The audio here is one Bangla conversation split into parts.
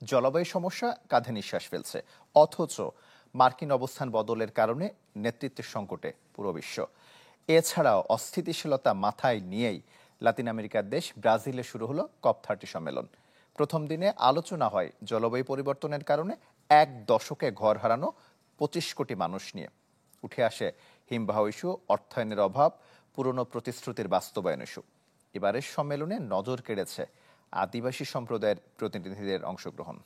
জলবায়ু সমস্যা কাঁধে নিঃশ্বাস ফেলছে, অথচ মার্কিন অবস্থান বদলের কারণে নেতৃত্বের সংকটে পুরো বিশ্ব। এছাড়াও অস্থিতিশীলতা মাথায় নিয়েই লাতিন আমেরিকার দেশ ব্রাজিলে শুরু হলো COP30 সম্মেলন। প্রথম দিনে আলোচনা হয় জলবায়ু পরিবর্তনের কারণে এক দশকে ঘর হারানো 25 কোটি মানুষ নিয়ে। উঠে আসে হিমবাহ ইস্যু, অর্থায়নের অভাব, পুরনো প্রতিশ্রুতির বাস্তবায়ন ইস্যু। এবারের সম্মেলনে নজর কেড়েছে আদিবাসী সম্প্রদায়ের প্রতিনিধিদের অংশগ্রহণ।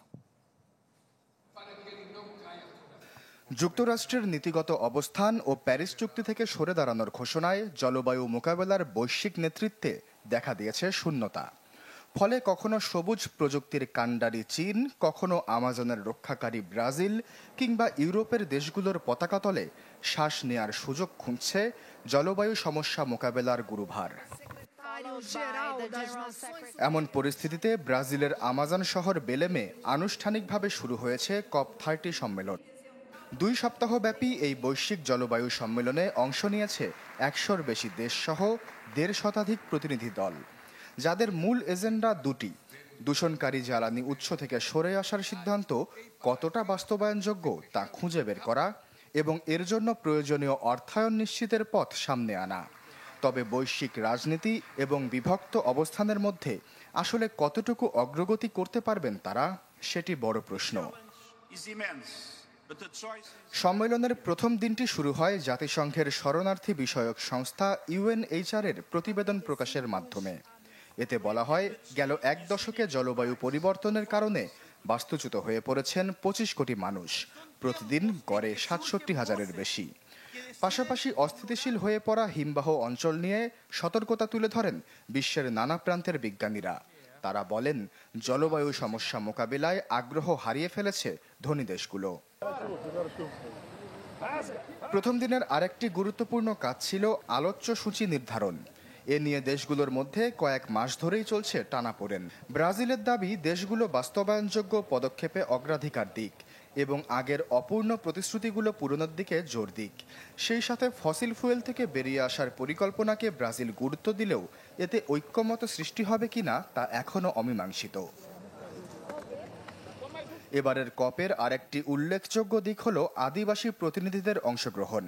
যুক্তরাষ্ট্রের নীতিগত অবস্থান ও প্যারিস চুক্তি থেকে সরে দাঁড়ানোর ঘোষণায় জলবায়ু মোকাবেলার বৈশ্বিক নেতৃত্বে দেখা দিয়েছে শূন্যতা। ফলে কখনো সবুজ প্রযুক্তির কাণ্ডারি চীন, কখনো আমাজনের রক্ষাকারী ব্রাজিল কিংবা ইউরোপের দেশগুলোর পতাকা তলে শ্বাস নেয়ার সুযোগ খুঁজছে জলবায়ু সমস্যা মোকাবেলার গুরুভার। এমন পরিস্থিতিতে ব্রাজিলের আমাজন শহর বেলেমে আনুষ্ঠানিকভাবে শুরু হয়েছে COP30 সম্মেলন। 2 সপ্তাহব্যাপী এই বৈশ্বিক জলবায়ু সম্মেলনে অংশ নিয়েছে 100-র বেশি দেশসহ 1.5 শতাধিক প্রতিনিধি দল, যাদের মূল এজেন্ডা দুটি: দূষণকারী জ্বালানি উৎস থেকে সরে আসার সিদ্ধান্ত কতটা বাস্তবায়নযোগ্য তা খুঁজে বের করা এবং এর জন্য প্রয়োজনীয় অর্থায়ন নিশ্চিতের পথ সামনে আনা। তবে বৈশ্বিক রাজনীতি এবং বিভক্ত অবস্থানের মধ্যে আসলে কতটুকু অগ্রগতি করতে পারবেন তারা, সেটি বড় প্রশ্ন। সম্মেলনের প্রথম দিনটি শুরু হয় জাতিসংঘের শরণার্থী বিষয়ক সংস্থা UNHCR-এর প্রতিবেদন প্রকাশের মাধ্যমে। এতে বলা হয়, গেল এক দশকে জলবায়ু পরিবর্তনের কারণে বাস্তুচ্যুত হয়ে পড়েছেন 25 কোটি মানুষ, প্রতিদিন গড়ে 67,000-এর বেশি। পাশাপাশি অস্থিতিশীল হয়ে পড়া হিমবাহ অঞ্চল নিয়ে সতর্কতা তুলে ধরেন বিশ্বের নানা প্রান্তের বিজ্ঞানীরা। তারা বলেন, জলবায়ু সমস্যা মোকাবিলায় আগ্রহ হারিয়ে ফেলেছে ধনী দেশগুলো। প্রথম দিনের আরেকটি গুরুত্বপূর্ণ কাজ ছিল আলোচ্য সূচি নির্ধারণ। এ নিয়ে দেশগুলোর মধ্যে কয়েক মাস ধরেই চলছে টানাপোড়েন। ব্রাজিলের দাবি, দেশগুলো বাস্তবায়নযোগ্য পদক্ষেপে অগ্রাধিকার দিক এবং আগের অপূর্ণ প্রতিশ্রুতিগুলো পূরণের দিকে জোর দিক। সেই সাথে ফসিল ফুয়েল থেকে বেরিয়ে আসার পরিকল্পনাকে ব্রাজিল গুরুত্ব দিলেও এতে ঐক্যমত সৃষ্টি হবে কিনা তা এখনও অমীমাংসিত। এবারের COP-এর আরেকটি উল্লেখযোগ্য দিক হল আদিবাসী প্রতিনিধিদের অংশগ্রহণ।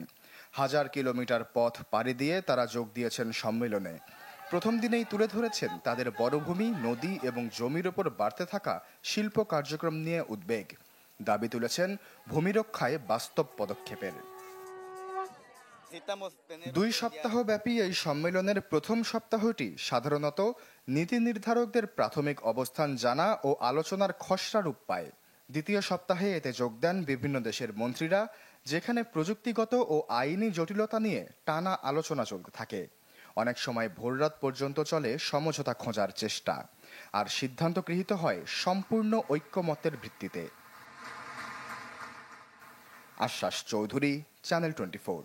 1000 কিলোমিটার পথ পাড়ি দিয়ে তারা যোগ দিয়েছেন সম্মেলনে। প্রথম দিনেই তুলে ধরেছেন তাদের বনভূমি, নদী এবং জমির ওপর বাড়তে থাকা শিল্প কার্যক্রম নিয়ে উদ্বেগ। দাবি তুলেছেন ভূমি রক্ষায় বাস্তব পদক্ষেপের। 2 সপ্তাহব্যাপী এই সম্মেলনের প্রথম সপ্তাহটি সাধারণত নীতি নির্ধারকদের প্রাথমিক অবস্থান জানা ও আলোচনার খসড়া রূপ পায়। দ্বিতীয় সপ্তাহে এতে যোগ দেন বিভিন্ন দেশের মন্ত্রীরা, যেখানে প্রযুক্তিগত ও আইনি জটিলতা নিয়ে টানা আলোচনা চলতে থাকে। অনেক সময় ভোররাত পর্যন্ত চলে সমঝোতা খোঁজার চেষ্টা, আর সিদ্ধান্ত গৃহীত হয় সম্পূর্ণ ঐক্যমতের ভিত্তিতে। আশ্বাস চৌধুরী, চ্যানেল 24।